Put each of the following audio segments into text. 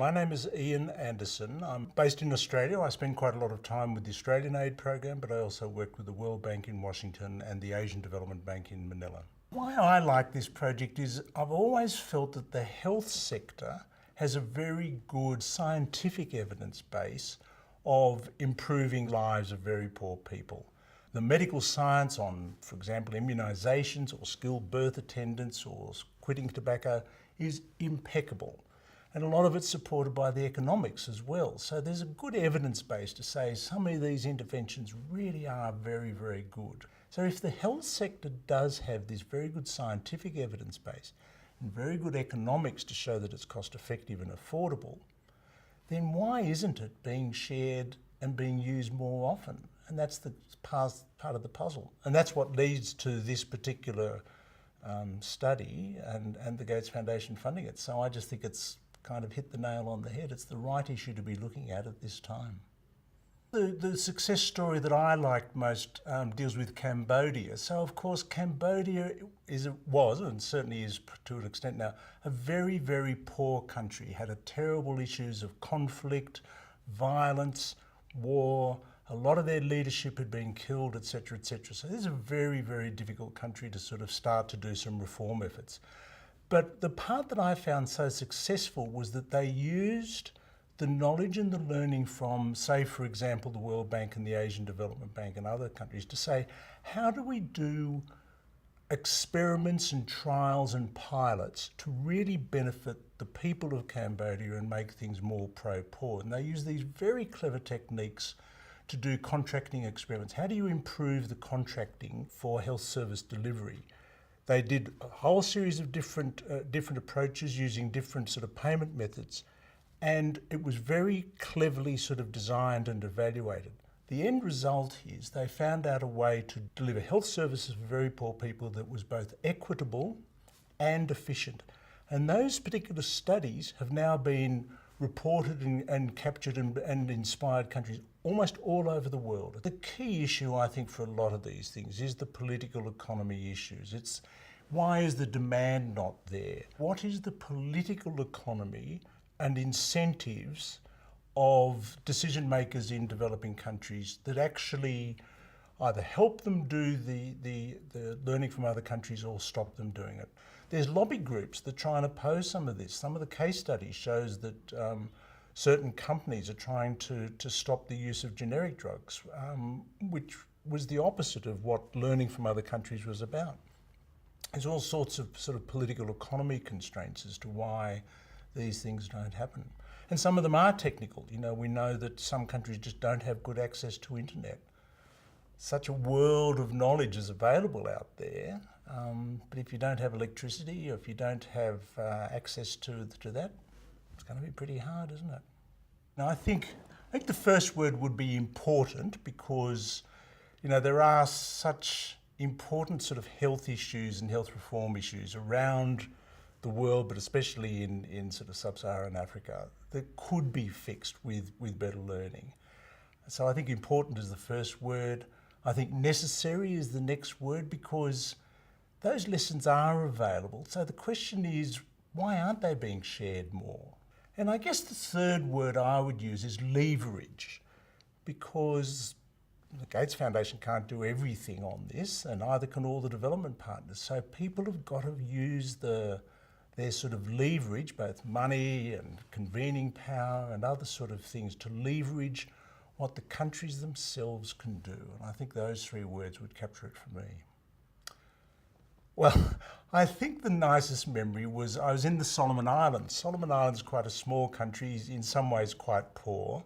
My name is Ian Anderson. I'm based in Australia. I spend quite a lot of time with the Australian Aid Program, but I also work with the World Bank in Washington and the Asian Development Bank in Manila. Why I like this project is I've always felt that the health sector has a very good scientific evidence base of improving lives of very poor people. The medical science on, for example, immunisations or skilled birth attendance or quitting tobacco is impeccable. And a lot of it's supported by the economics as well. So there's a good evidence base to say some of these interventions really are very, very good. So if the health sector does have this very good scientific evidence base and very good economics to show that it's cost effective and affordable, then why isn't it being shared and being used more often? And that's the part of the puzzle. And that's what leads to this particular study and the Gates Foundation funding it. So I just think it's kind of hit the nail on the head. It's the right issue to be looking at this time. The success story that I liked most deals with Cambodia. So of course Cambodia was and certainly is to an extent now a very, very poor country. Had terrible issues of conflict, violence, war. A lot of their leadership had been killed, etc., etc. So this is a very, very difficult country to sort of start to do some reform efforts. But the part that I found so successful was that they used the knowledge and the learning from, say, for example, the World Bank and the Asian Development Bank and other countries to say, how do we do experiments and trials and pilots to really benefit the people of Cambodia and make things more pro-poor? And they use these very clever techniques to do contracting experiments. How do you improve the contracting for health service delivery? They did a whole series of different approaches using different sort of payment methods, and it was very cleverly sort of designed and evaluated. The end result is they found out a way to deliver health services for very poor people that was both equitable and efficient. And those particular studies have now been reported and captured and inspired countries almost all over the world. The key issue, I think, for a lot of these things is the political economy issues. It's why is the demand not there? What is the political economy and incentives of decision makers in developing countries that actually either help them do the learning from other countries or stop them doing it? There's lobby groups that try and oppose some of this. Some of the case studies shows that certain companies are trying to stop the use of generic drugs, which was the opposite of what learning from other countries was about. There's all sorts of sort of political economy constraints as to why these things don't happen. And some of them are technical. You know, we know that some countries just don't have good access to internet. Such a world of knowledge is available out there, but if you don't have electricity or if you don't have access to that, it's going to be pretty hard, isn't it? Now, I think the first word would be important because, you know, there are such important sort of health issues and health reform issues around the world, but especially in sort of sub-Saharan Africa, that could be fixed with better learning. So I think important is the first word. I think necessary is the next word because those lessons are available. So the question is, why aren't they being shared more? And I guess the third word I would use is leverage, because the Gates Foundation can't do everything on this, and neither can all the development partners. So people have got to use their sort of leverage, both money and convening power and other sort of things, to leverage what the countries themselves can do. And I think those three words would capture it for me. Well, I think the nicest memory was I was in the Solomon Islands. Solomon Islands is quite a small country, in some ways quite poor.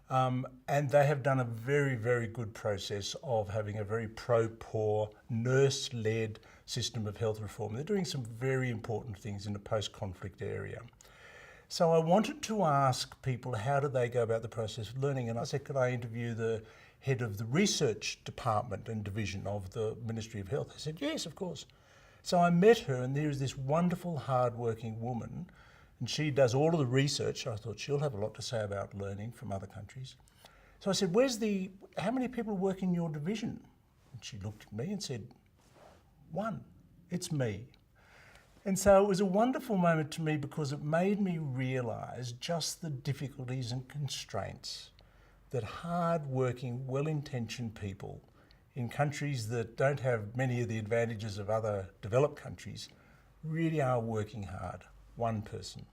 And they have done a very, very good process of having a very pro-poor, nurse-led system of health reform. They're doing some very important things in the post-conflict area. So I wanted to ask people, how do they go about the process of learning? And I said, could I interview the head of the research department and division of the Ministry of Health? I said, yes, of course. So I met her, and there is this wonderful, hard-working woman, and she does all of the research. I thought she'll have a lot to say about learning from other countries. So I said, how many people work in your division? And she looked at me and said, one, it's me. And so it was a wonderful moment to me because it made me realise just the difficulties and constraints that hard-working, well-intentioned people in countries that don't have many of the advantages of other developed countries really are working hard, one person.